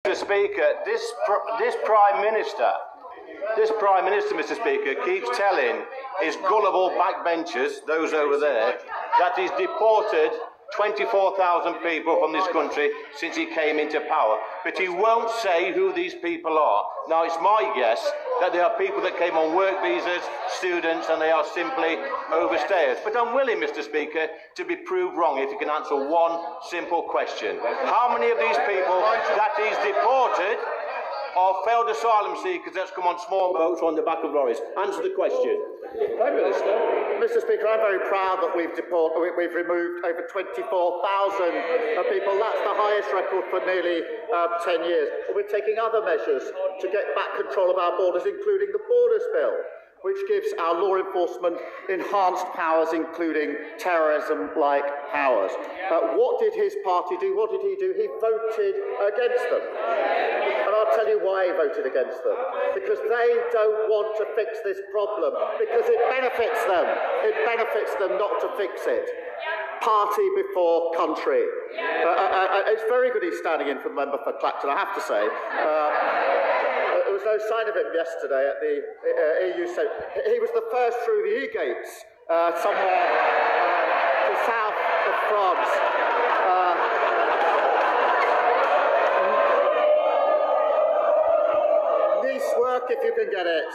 Mr. Speaker, this Prime Minister, Mr. Speaker, keeps telling his gullible backbenchers, those over there, that he's deported 24,000 people from this country since he came into power. But he won't say who these people are. Now, it's my guess that they are people that came on work visas, students, and they are simply overstayers. But I'm willing, Mr. Speaker, to be proved wrong if you can answer one simple question. How many of these people that he's deported are failed asylum seekers that's come on small boats or on the back of lorries? Answer the question. Prime Minister. Mr. Speaker, I'm very proud that we've removed over 24,000 people. That's the highest record for nearly 10 years. We're taking other measures to get back control of our borders, including the Borders Bill, which gives our law enforcement enhanced powers, including terrorism-like powers. What did his party do? What did he do? He voted against them. And I'll tell you why he voted against them. Because they don't want to fix this problem, because it benefits them. It benefits them not to fix it. Party before country. It's very good he's standing in for the member for Clacton, I have to say. There was no sign of him yesterday at the EU Senate. He was the first through the E-gates, somewhere to south of France. Nice work if you can get it.